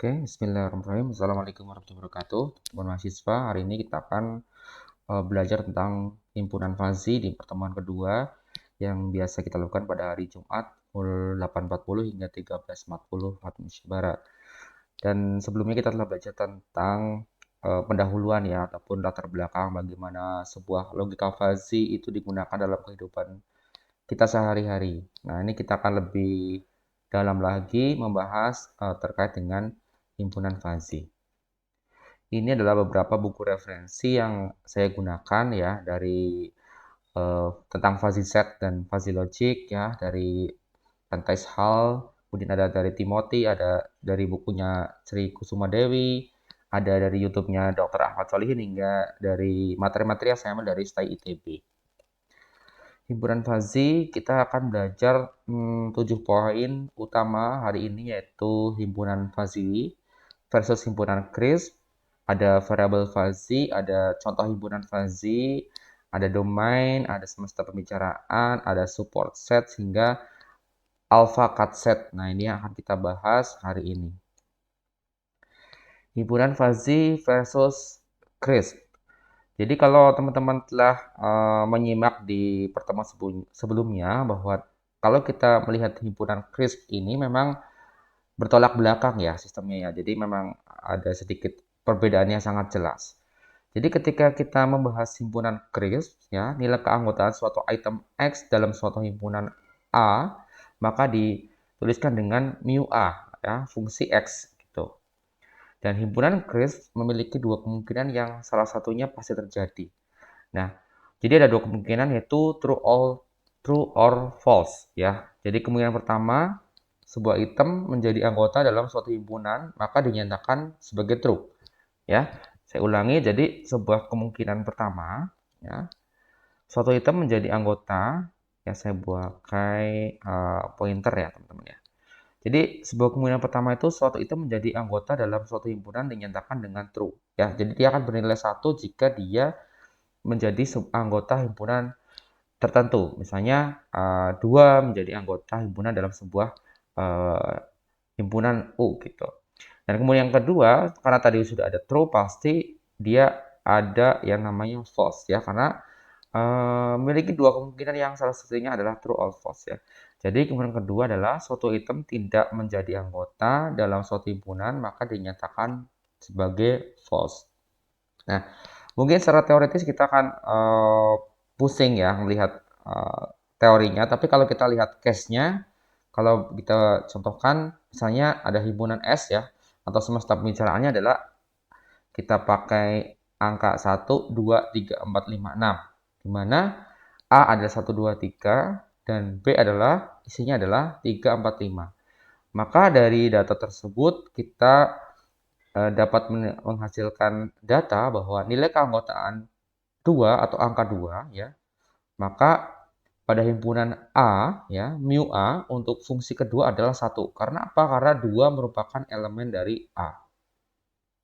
Oke, bismillahirrahmanirrahim. Assalamualaikum warahmatullahi wabarakatuh. Teman mahasiswa, hari ini kita akan belajar tentang himpunan fazi di pertemuan kedua yang biasa kita lakukan pada hari Jumat pukul 8.40 hingga 13.40 waktu Indonesia Barat. Dan sebelumnya kita telah belajar tentang pendahuluan ya, ataupun latar belakang bagaimana sebuah logika fazi itu digunakan dalam kehidupan kita sehari-hari. Nah, ini kita akan lebih dalam lagi membahas terkait dengan himpunan fazi. Ini adalah beberapa buku referensi yang saya gunakan ya dari tentang fuzzy set dan fuzzy logic ya dari Pantais Hall, kemudian ada dari Timothy, ada dari bukunya Sri Kusuma Dewi, ada dari YouTube-nya Dr. Ahmad Solihin hingga dari materi-materi yang saya ambil dari Stay ITB. Himpunan fuzzy kita akan belajar 7 poin utama hari ini yaitu himpunan fuzzy versus himpunan crisp, ada variable fuzzy, ada contoh himpunan fuzzy, ada domain, ada semesta pembicaraan, ada support set hingga alpha cut set. Nah, ini yang akan kita bahas hari ini. Himpunan fuzzy versus crisp. Jadi kalau teman-teman telah menyimak di pertemuan sebelumnya bahwa kalau kita melihat himpunan crisp ini memang bertolak belakang ya sistemnya ya. Jadi memang ada sedikit perbedaannya sangat jelas. Jadi ketika kita membahas himpunan crisp ya, nilai keanggotaan suatu item X dalam suatu himpunan A, maka dituliskan dengan mu A ya, fungsi X gitu. Dan himpunan crisp memiliki dua kemungkinan yang salah satunya pasti terjadi. Nah, jadi ada dua kemungkinan yaitu true or false ya. Jadi kemungkinan pertama, sebuah item menjadi anggota dalam suatu himpunan maka dinyatakan sebagai true ya. Saya ulangi, jadi sebuah kemungkinan pertama ya, suatu item menjadi anggota ya, saya pakai pointer ya teman-teman ya. Jadi sebuah kemungkinan pertama itu suatu item menjadi anggota dalam suatu himpunan dinyatakan dengan true ya. Jadi dia akan bernilai 1 jika dia menjadi anggota himpunan tertentu. Misalnya 2 menjadi anggota himpunan dalam sebuah himpunan U gitu. Dan kemudian yang kedua, karena tadi sudah ada true, pasti dia ada yang namanya false ya, karena memiliki dua kemungkinan yang salah satunya adalah true or false ya. Jadi kemungkinan kedua adalah suatu item tidak menjadi anggota dalam suatu himpunan maka dinyatakan sebagai false. Nah, mungkin secara teoritis kita akan pusing ya melihat teorinya, tapi kalau kita lihat case-nya, kalau kita contohkan misalnya ada himpunan S ya, atau semesta pembicaraannya adalah kita pakai angka 1, 2, 3, 4, 5, 6. Di mana A adalah 1, 2, 3 dan B adalah isinya adalah 3, 4, 5. Maka dari data tersebut kita dapat menghasilkan data bahwa nilai keanggotaan 2 atau angka 2 ya, maka pada himpunan A ya, mu A untuk fungsi kedua adalah 1. Karena apa? Karena 2 merupakan elemen dari A.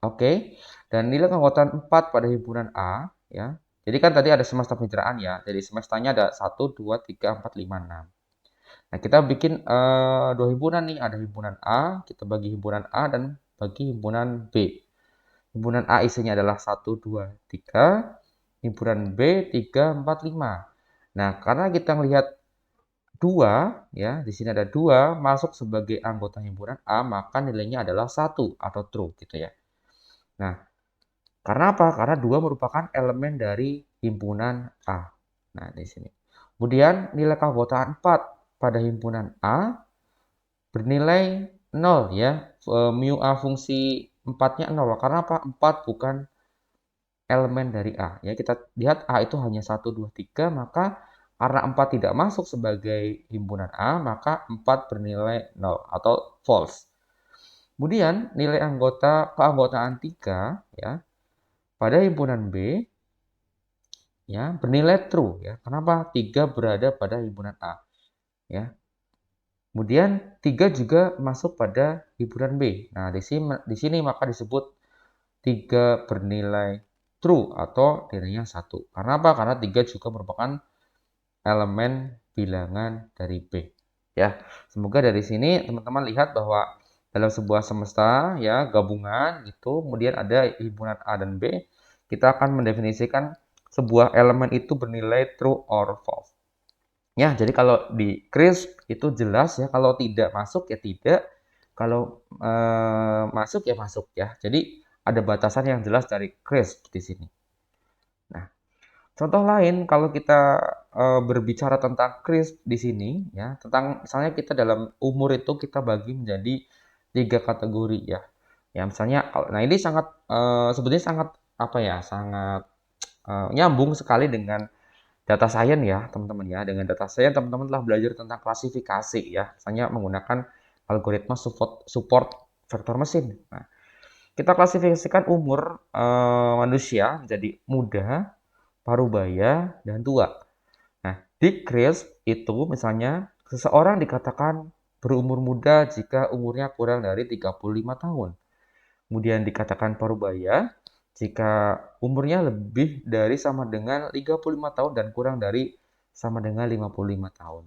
Oke, dan nilai keanggotaan 4 pada himpunan A ya. Jadi kan tadi ada semesta pencitraan ya. Jadi semestanya ada 1, 2, 3, 4, 5, 6. Nah, kita bikin dua himpunan nih. Ada himpunan A, kita bagi himpunan A dan bagi himpunan B. Himpunan A isinya adalah 1, 2, 3. Himpunan B 3, 4, 5. Nah, karena kita melihat 2 ya, di sini ada 2 masuk sebagai anggota himpunan A, maka nilainya adalah 1 atau true gitu ya. Nah, karena apa? Karena 2 merupakan elemen dari himpunan A. Nah, di sini. Kemudian nilai keanggotaan 4 pada himpunan A bernilai 0 ya. Mu A fungsi 4-nya 0. Karena apa? 4 bukan elemen dari A. Ya, kita lihat A itu hanya 1, 2, 3, maka karena 4 tidak masuk sebagai himpunan A, maka 4 bernilai 0 atau false. Kemudian nilai keanggotaan 3 ya pada himpunan B ya bernilai true ya. Kenapa? 3 berada pada himpunan A ya. Kemudian 3 juga masuk pada himpunan B. Nah, di sini maka disebut 3 bernilai true atau nilainya 1. Karena apa? Karena 3 juga merupakan elemen bilangan dari B. Ya, semoga dari sini teman-teman lihat bahwa dalam sebuah semesta ya gabungan gitu, kemudian ada himpunan A dan B, kita akan mendefinisikan sebuah elemen itu bernilai true or false. Ya, jadi kalau di CRISP itu jelas ya, kalau tidak masuk ya tidak, kalau masuk ya masuk ya. Jadi ada batasan yang jelas dari CRISP di sini. Nah, contoh lain kalau kita berbicara tentang CRISP di sini ya, tentang misalnya kita dalam umur itu kita bagi menjadi 3 kategori ya. Ya misalnya nah ini sangat sebetulnya sangat apa ya, sangat nyambung sekali dengan data science ya, teman-teman ya. Dengan data science teman-teman telah belajar tentang klasifikasi ya, misalnya menggunakan algoritma support vektor mesin. Nah, kita klasifikasikan umur manusia menjadi muda, parubaya, dan tua. Nah, di CRISP itu misalnya seseorang dikatakan berumur muda jika umurnya kurang dari 35 tahun. Kemudian dikatakan parubaya jika umurnya lebih dari sama dengan 35 tahun dan kurang dari sama dengan 55 tahun.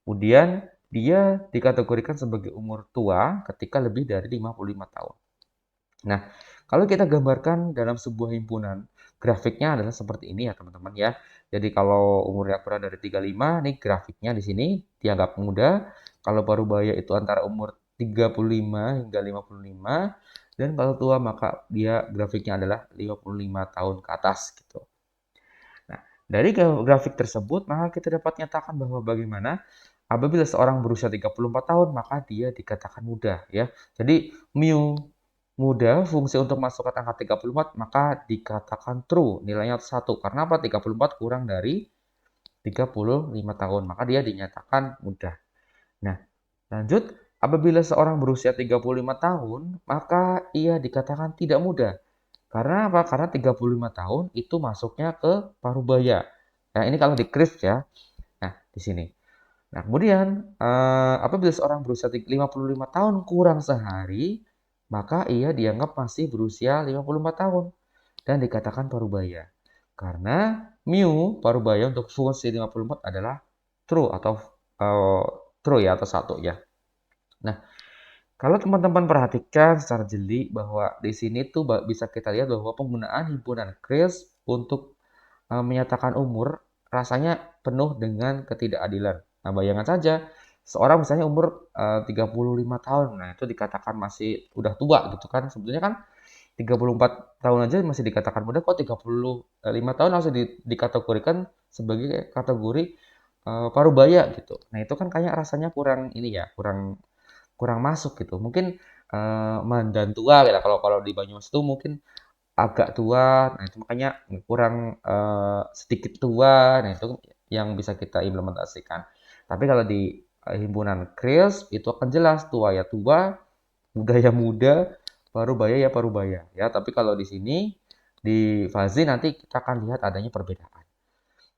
Kemudian dia dikategorikan sebagai umur tua ketika lebih dari 55 tahun. Nah, kalau kita gambarkan dalam sebuah himpunan, grafiknya adalah seperti ini ya teman-teman ya. Jadi kalau umurnya kurang dari 35, nih grafiknya di sini dianggap muda. Kalau parubaya itu antara umur 35 hingga 55. Dan kalau tua maka dia grafiknya adalah 55 tahun ke atas gitu. Nah, dari grafik tersebut maka kita dapat nyatakan bahwa bagaimana apabila seorang berusia 34 tahun maka dia dikatakan muda ya. Jadi mu muda fungsi untuk masuk ke angka 34 maka dikatakan true, nilainya 1. Karena apa? 34 kurang dari 35 tahun, maka dia dinyatakan muda. Nah, lanjut, apabila seorang berusia 35 tahun, maka ia dikatakan tidak muda. Karena apa? Karena 35 tahun itu masuknya ke parubaya. Nah, ini kalau di CRISP ya. Nah, di sini. Nah, kemudian apabila seorang berusia 55 tahun kurang sehari, maka ia dianggap masih berusia 54 tahun dan dikatakan parubaya. Karena mu parubaya untuk fungsi 54 adalah true atau uh, true ya atau satu ya. Nah, kalau teman-teman perhatikan secara jeli bahwa di sini tuh bisa kita lihat bahwa penggunaan himpunan CRISP untuk menyatakan umur rasanya penuh dengan ketidakadilan. Nah, bayangkan saja seorang misalnya umur 35 tahun, nah itu dikatakan masih udah tua gitu kan. Sebetulnya kan 34 tahun aja masih dikatakan muda, kok 35 tahun langsung dikategorikan sebagai kategori parubaya gitu. Nah, itu kan kayak rasanya kurang ini ya, kurang kurang masuk gitu. Mungkin mandan tua gitu. Kalau kalau di Banyumas itu mungkin agak tua, nah itu makanya kurang sedikit tua, nah itu yang bisa kita implementasikan. Tapi kalau di himpunan CRISP itu akan jelas tua ya tua, muda ya muda, parubaya ya parubaya ya. Tapi kalau di sini di Fazi nanti kita akan lihat adanya perbedaan.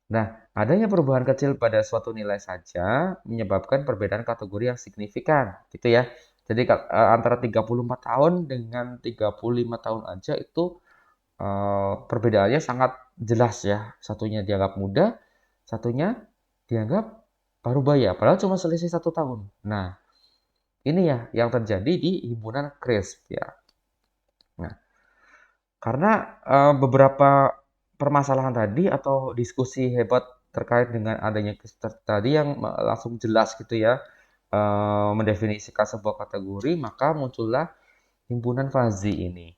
Nah, adanya perubahan kecil pada suatu nilai saja menyebabkan perbedaan kategori yang signifikan, gitu ya. Jadi antara 34 tahun dengan 35 tahun aja itu perbedaannya sangat jelas ya. Satunya dianggap muda, satunya dianggap parubaya. Padahal cuma selisih 1 tahun. Nah, ini ya yang terjadi di himpunan CRISP ya. Nah, karena beberapa permasalahan tadi atau diskusi hebat terkait dengan adanya CRISP tadi yang langsung jelas gitu ya, mendefinisikan sebuah kategori, maka muncullah himpunan Fazi ini.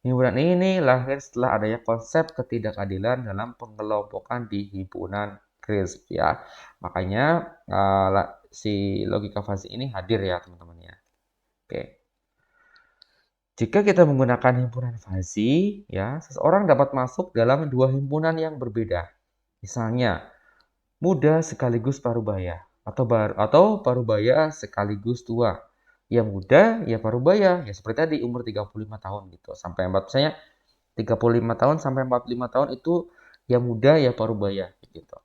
Himpunan ini lahir setelah adanya konsep ketidakadilan dalam pengelompokan di himpunan CRISP ya. Makanya si logika Fazi ini hadir ya teman-teman ya. Oke. Jika kita menggunakan himpunan Fazi, ya, seseorang dapat masuk dalam dua himpunan yang berbeda. Misalnya, muda sekaligus parubaya atau parubaya sekaligus tua. Ya muda, ya parubaya, ya seperti tadi umur 35 tahun gitu. Sampai 4 misalnya 35 tahun sampai 45 tahun itu ya muda, ya parubaya gitu.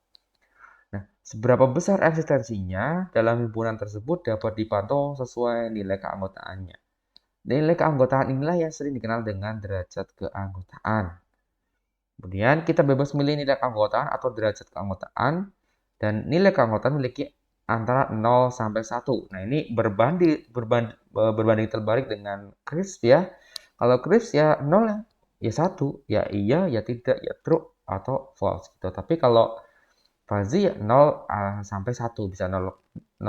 Nah, seberapa besar eksistensinya dalam himpunan tersebut dapat dipantau sesuai nilai keanggotaannya. Nilai keanggotaan inilah yang sering dikenal dengan derajat keanggotaan. Kemudian kita bebas milih nilai keanggotaan atau derajat keanggotaan dan nilai keanggotaan memiliki antara 0 sampai 1. Nah, ini berbanding terbalik dengan crisp ya. Kalau crisp ya 0 ya 1, ya iya, ya tidak, ya true atau false gitu. Tapi kalau fuzzy ya 0 sampai 1, bisa 0,1, 0,2,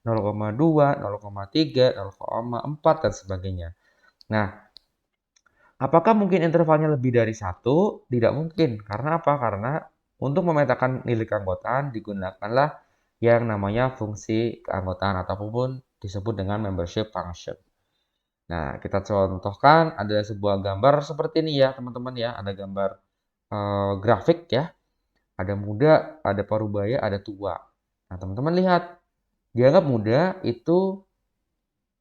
0,3, 0,4 dan sebagainya. Nah, apakah mungkin intervalnya lebih dari 1? Tidak mungkin. Karena apa? Karena untuk memetakan nilai keanggotaan digunakanlah yang namanya fungsi keanggotaan ataupun disebut dengan membership function. Nah, kita contohkan ada sebuah gambar seperti ini ya, teman-teman ya. Ada gambar grafik ya. Ada muda, ada parubaya, ada tua. Nah, teman-teman lihat, dianggap muda itu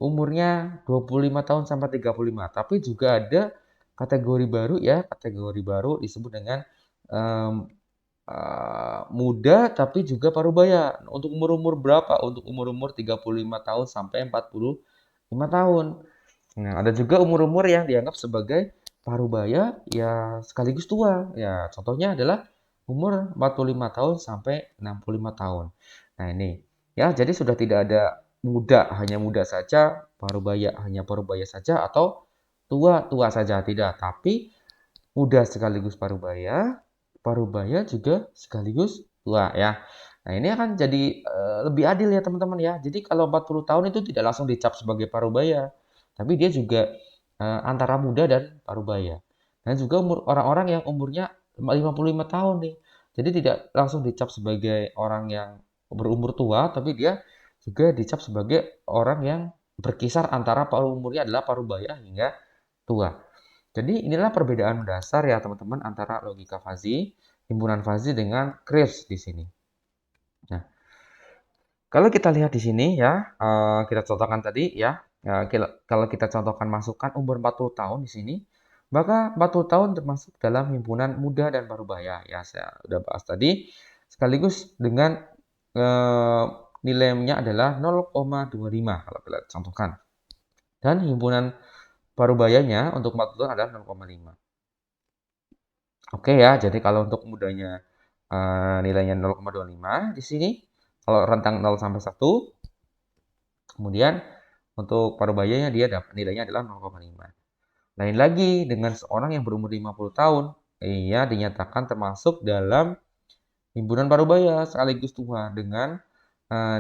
umurnya 25 tahun sampai 35. Tapi juga ada kategori baru ya, kategori baru disebut dengan um, muda tapi juga parubaya. Untuk umur-umur berapa? Untuk umur-umur 35 tahun sampai 45 tahun. Nah, ada juga umur-umur yang dianggap sebagai parubaya ya sekaligus tua. Ya, contohnya adalah umur 45 tahun sampai 65 tahun. Nah, ini ya, jadi sudah tidak ada muda hanya muda saja, parubaya hanya parubaya saja atau tua tua saja tidak, tapi muda sekaligus parubaya, parubaya juga sekaligus tua ya. Nah, ini akan jadi lebih adil ya teman-teman ya. Jadi kalau 40 tahun itu tidak langsung dicap sebagai parubaya, tapi dia juga antara muda dan parubaya. Dan juga orang-orang yang umurnya 55 tahun nih. Jadi tidak langsung dicap sebagai orang yang berumur tua, tapi dia juga dicap sebagai orang yang berkisar antara umurnya adalah parubaya hingga tua. Jadi inilah perbedaan dasar ya teman-teman antara logika fuzzy, himpunan fuzzy dengan crisp di sini. Nah, kalau kita lihat di sini ya, kita contohkan tadi ya, kalau kita contohkan masukkan umur 40 tahun di sini, maka 40 tahun termasuk dalam himpunan muda dan parubaya. Ya, saya udah bahas tadi. Sekaligus dengan eh, nilainya adalah 0,25 kalau kita contohkan. Dan himpunan parubayanya untuk 40 tahun adalah 0,5. Oke ya, jadi kalau untuk mudanya nilainya 0,25 di sini, kalau rentang 0 sampai 1, kemudian untuk parubayanya dia dapat nilainya adalah 0,5. Lain lagi dengan seorang yang berumur 50 tahun, ia dinyatakan termasuk dalam himpunan parubaya sekaligus tua dengan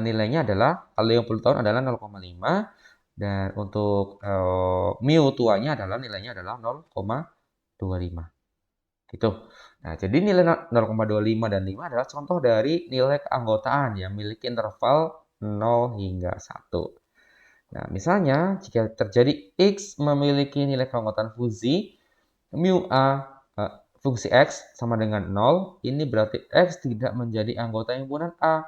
nilainya adalah kalau 50 tahun adalah 0,5 dan untuk mu tuanya adalah nilainya adalah 0,25. Gitu. Nah, jadi nilai 0,25 dan 5 adalah contoh dari nilai keanggotaan yang memiliki interval 0 hingga 1. Nah, misalnya jika terjadi X memiliki nilai keanggotaan fuzzy, mu A fungsi X sama dengan 0, ini berarti X tidak menjadi anggota himpunan A.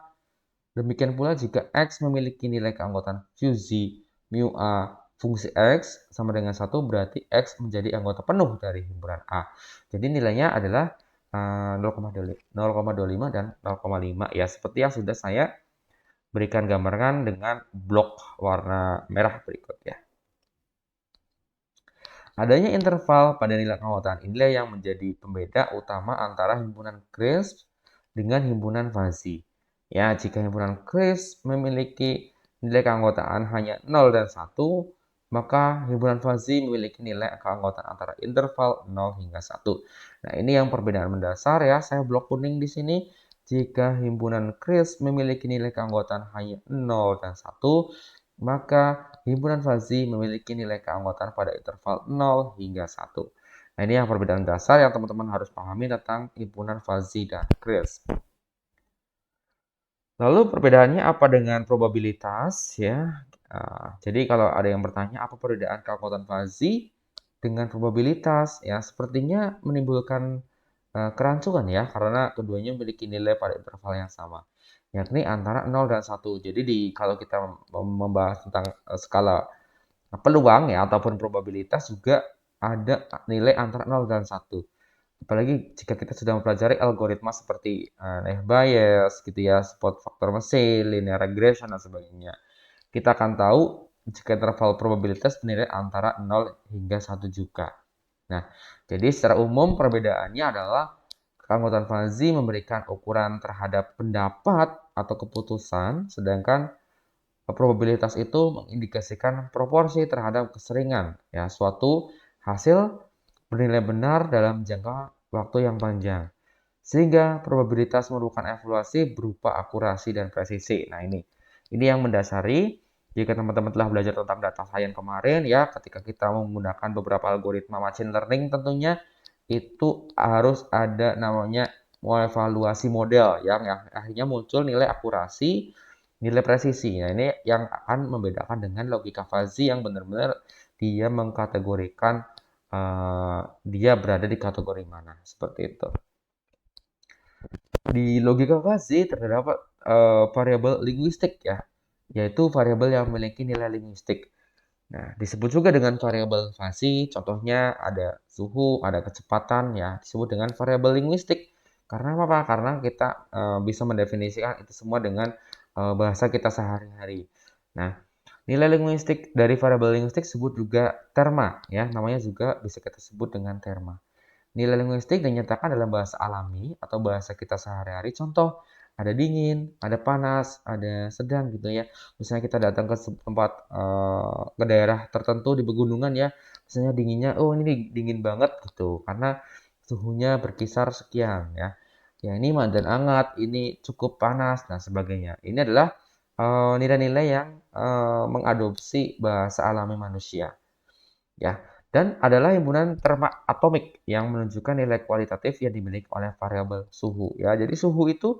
Demikian pula jika X memiliki nilai keanggotaan fuzzy mu A fungsi X sama dengan 1 berarti X menjadi anggota penuh dari himpunan A. Jadi nilainya adalah 0,25 dan 0,5 ya seperti yang sudah saya berikan gambarkan dengan blok warna merah berikut ya. Adanya interval pada nilai keanggotaan inilah yang menjadi pembeda utama antara himpunan crisp dengan himpunan fuzzy. Ya, jika himpunan crisp memiliki nilai keanggotaan hanya 0 dan 1, maka himpunan fuzzy memiliki nilai keanggotaan antara interval 0 hingga 1. Nah, ini yang perbedaan mendasar ya. Saya blok kuning di sini. Jika himpunan crisp memiliki nilai keanggotaan hanya 0 dan 1, maka himpunan fuzzy memiliki nilai keanggotaan pada interval 0 hingga 1. Nah, ini yang perbedaan dasar yang teman-teman harus pahami tentang himpunan fuzzy dan crisp. Lalu perbedaannya apa dengan probabilitas ya? Jadi kalau ada yang bertanya apa perbedaan keanggotaan fuzzy dengan probabilitas ya, sepertinya menimbulkan kerancuan ya karena keduanya memiliki nilai pada interval yang sama, yakni antara 0 dan 1. Jadi kalau kita membahas tentang skala peluang ya ataupun probabilitas juga ada nilai antara 0 dan 1. Apalagi jika kita sudah mempelajari algoritma seperti Naïve Bayes gitu ya, spot faktor mesin, linear regression dan sebagainya. Kita akan tahu jika interval probabilitas bernilai antara 0 hingga 1 juga. Nah, jadi secara umum perbedaannya adalah keanggotaan fuzzy memberikan ukuran terhadap pendapat atau keputusan, sedangkan probabilitas itu mengindikasikan proporsi terhadap keseringan ya suatu hasil bernilai benar dalam jangka waktu yang panjang. Sehingga probabilitas merupakan evaluasi berupa akurasi dan presisi. Nah, ini yang mendasari jika teman-teman telah belajar tentang data science kemarin ya, ketika kita menggunakan beberapa algoritma machine learning tentunya itu harus ada namanya mengevaluasi model yang akhirnya muncul nilai akurasi, nilai presisi. Nah, ini yang akan membedakan dengan logika fuzzy yang benar-benar dia mengkategorikan dia berada di kategori mana, seperti itu. Di logika fuzzy terdapat variabel linguistik ya, yaitu variabel yang memiliki nilai linguistik. Nah, disebut juga dengan variabel fuzzy, contohnya ada suhu, ada kecepatan ya, disebut dengan variabel linguistik. Karena apa? Karena kita bisa mendefinisikan itu semua dengan bahasa kita sehari-hari. Nah, nilai linguistik dari variabel linguistik disebut juga terma ya, namanya juga bisa kita sebut dengan terma. Nilai linguistik dinyatakan dalam bahasa alami atau bahasa kita sehari-hari. Contoh, ada dingin, ada panas, ada sedang gitu ya. Misalnya kita datang ke tempat ke daerah tertentu di pegunungan ya, misalnya dinginnya, oh ini dingin banget gitu, karena suhunya berkisar sekian ya. Ya ini dan hangat, ini cukup panas dan sebagainya. Ini adalah nilai-nilai yang mengadopsi bahasa alami manusia ya. Dan adalah himpunan terma atomik yang menunjukkan nilai kualitatif yang dimiliki oleh variabel suhu ya. Jadi suhu itu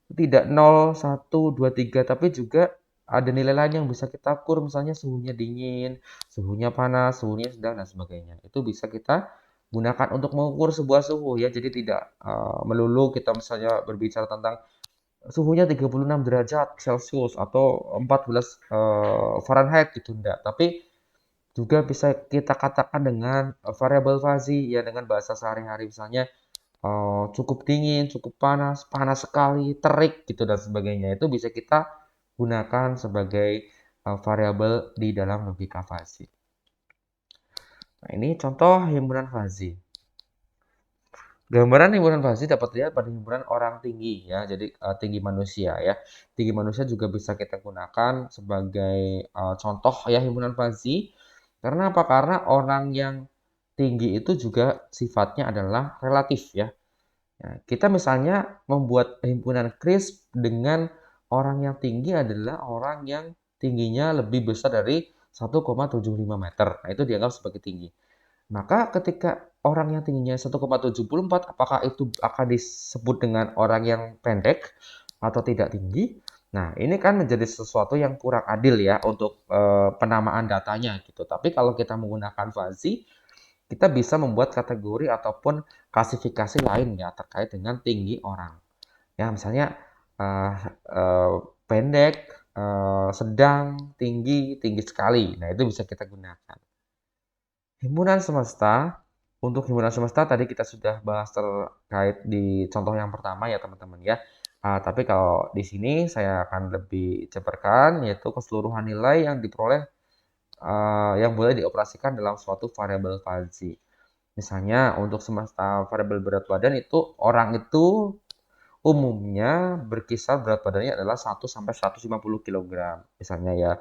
tidak 0, 1, 2, 3 tapi juga ada nilai lain yang bisa kita ukur misalnya suhunya dingin, suhunya panas, suhunya sedang dan sebagainya. Itu bisa kita gunakan untuk mengukur sebuah suhu ya. Jadi tidak melulu kita misalnya berbicara tentang suhunya 36 derajat Celcius atau 14 Fahrenheit gitu enggak. Tapi juga bisa kita katakan dengan variabel fuzzy ya dengan bahasa sehari-hari misalnya cukup dingin, cukup panas, panas sekali, terik gitu dan sebagainya. Itu bisa kita gunakan sebagai variabel di dalam logika fuzzy. Nah, ini contoh himpunan fuzzy. Gambaran himpunan fuzzy dapat dilihat pada himpunan orang tinggi ya. Jadi tinggi manusia ya. Tinggi manusia juga bisa kita gunakan sebagai contoh ya himpunan fuzzy. Karena apa? Karena orang yang tinggi itu juga sifatnya adalah relatif ya. Nah, kita misalnya membuat himpunan CRISP dengan orang yang tinggi adalah orang yang tingginya lebih besar dari 1,75 meter. Nah, itu dianggap sebagai tinggi. Maka ketika orang yang tingginya 1,74, apakah itu akan disebut dengan orang yang pendek atau tidak tinggi? Nah, ini kan menjadi sesuatu yang kurang adil ya untuk penamaan datanya gitu. Tapi kalau kita menggunakan fuzzy, kita bisa membuat kategori ataupun klasifikasi lain ya terkait dengan tinggi orang. Ya, misalnya uh, uh, pendek, sedang, tinggi, tinggi sekali. Nah, itu bisa kita gunakan. Himpunan semesta, untuk himpunan semesta tadi kita sudah bahas terkait di contoh yang pertama ya teman-teman ya. Tapi kalau di sini saya akan lebih jabarkan yaitu keseluruhan nilai yang diperoleh yang boleh dioperasikan dalam suatu variabel fuzzy. Misalnya untuk semesta variabel berat badan itu orang itu umumnya berkisar berat badannya adalah 1 sampai 150 kg. Misalnya ya.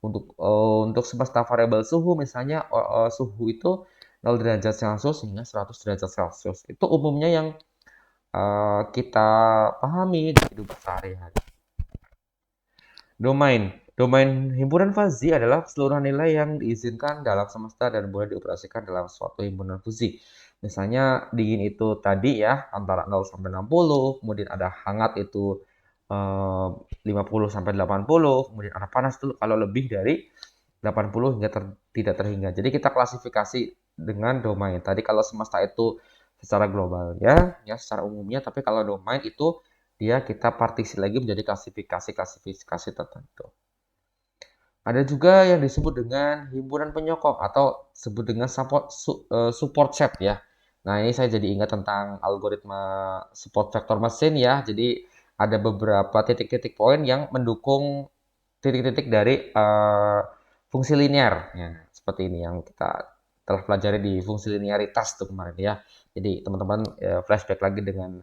Untuk semesta variabel suhu misalnya suhu itu 0 derajat Celcius hingga 100 derajat Celcius. Itu umumnya yang kita pahami di kehidupan sehari-hari. Domain. Domain himpunan fuzzy adalah keseluruhan nilai yang diizinkan dalam semesta dan boleh dioperasikan dalam suatu himpunan fuzzy. Misalnya dingin itu tadi ya antara 0 sampai 60, kemudian ada hangat itu 50 sampai 80, kemudian ada panas itu kalau lebih dari 80 hingga tidak terhingga. Jadi kita klasifikasi dengan domain. Tadi kalau semesta itu secara global ya secara umumnya, tapi kalau domain itu dia kita partisi lagi menjadi klasifikasi tertentu. Ada juga yang disebut dengan himpunan penyokong atau disebut dengan support set ya. Nah, ini saya jadi ingat tentang algoritma support vector machine ya. Jadi ada beberapa titik-titik poin yang mendukung titik-titik dari fungsi linear. Ya, seperti ini yang kita telah pelajari di fungsi linearitas tuh kemarin ya. Jadi teman-teman flashback lagi dengan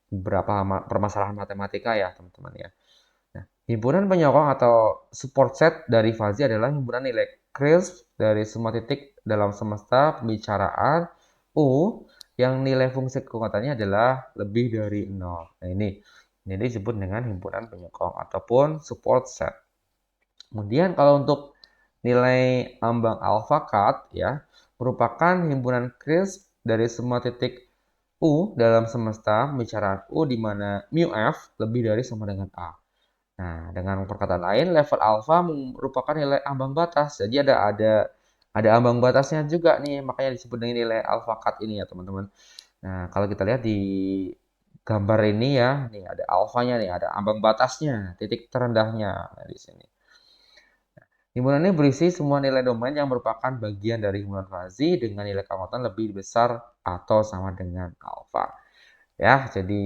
beberapa permasalahan matematika ya teman-teman ya. Nah, Himpunan penyokong atau support set dari Fuzzy adalah himpunan nilai crisp dari semua titik dalam semesta pembicaraan U yang nilai fungsi kekuatannya adalah lebih dari 0. Nah, ini disebut dengan himpunan penyokong ataupun support set. Kemudian kalau untuk nilai ambang alpha cut ya, merupakan himpunan crisp dari semua titik U dalam semesta pembicaraan U di mana mu f lebih dari sama dengan A. Nah, dengan perkataan lain, level alpha merupakan nilai ambang batas. Jadi ada ambang batasnya juga nih, makanya disebut dengan nilai alpha cut ini ya, teman-teman. Nah, kalau kita lihat di gambar ini ya, nih ada alfanya nih, ada ambang batasnya, titik terendahnya nah, di sini. Himpunan ini berisi semua nilai domain yang merupakan bagian dari himpunan Fuzzy dengan nilai keanggotaan lebih besar atau sama dengan alpha. Ya, jadi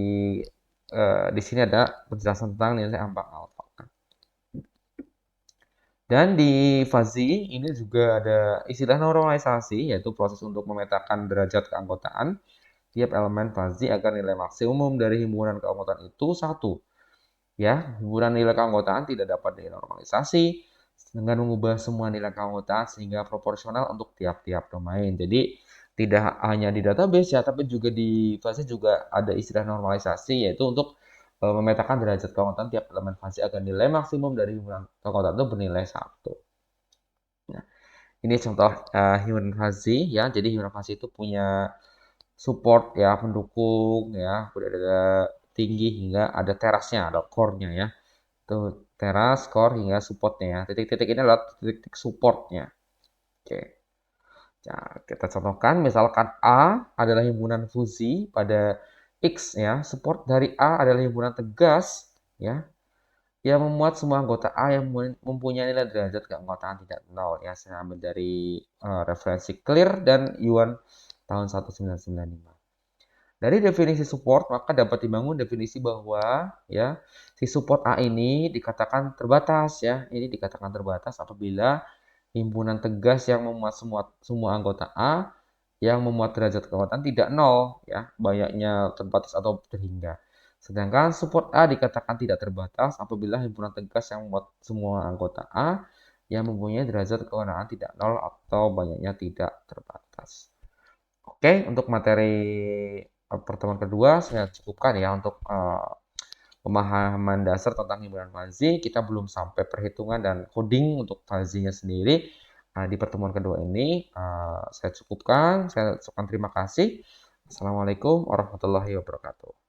di sini ada penjelasan tentang nilai ambang alpha. Dan di Fuzzy ini juga ada istilah normalisasi, yaitu proses untuk memetakan derajat keanggotaan tiap elemen Fuzzy agar nilai maksimum dari himpunan keanggotaan itu satu. Ya, himpunan nilai keanggotaan tidak dapat dinormalisasi dengan mengubah semua nilai keanggotaan sehingga proporsional untuk tiap-tiap domain. Jadi tidak hanya di database ya, tapi juga di Fuzzy juga ada istilah normalisasi, yaitu untuk memetakan derajat keanggotaan tiap elemen Fuzzy agar nilai maksimum dari himpunan keanggotaan itu bernilai satu. Nah, ini contoh himpunan Fuzzy ya. Jadi himpunan Fuzzy itu punya support ya, pendukung ya, udah ada tinggi hingga ada terasnya, ada core-nya ya. Tuh, teras, core hingga supportnya ya. Titik-titik ini adalah titik-titik supportnya. Oke. Nah, kita contohkan misalkan A adalah himpunan fusi pada X ya. Support dari A adalah himpunan tegas ya. Yang memuat semua anggota A yang mempunyai nilai derajat keanggotaan tidak nol ya. Saya ambil dari referensi Clear dan Yuan tahun 1995. Dari definisi support, maka dapat dibangun definisi bahwa ya si support A ini dikatakan terbatas ya. Ini dikatakan terbatas apabila himpunan tegas yang memuat semua anggota A yang memuat derajat keanggotaan tidak nol ya, banyaknya terbatas atau terhingga. Sedangkan support A dikatakan tidak terbatas apabila himpunan tegas yang memuat semua anggota A yang mempunyai derajat keanggotaan tidak nol atau banyaknya tidak terbatas. Oke, untuk materi pertemuan kedua saya cukupkan ya untuk pemahaman dasar tentang himpunan Fuzzy. Kita belum sampai perhitungan dan coding untuk Fuzzy-nya sendiri. Di pertemuan kedua ini saya cukupkan. Saya ucapkan terima kasih. Assalamualaikum warahmatullahi wabarakatuh.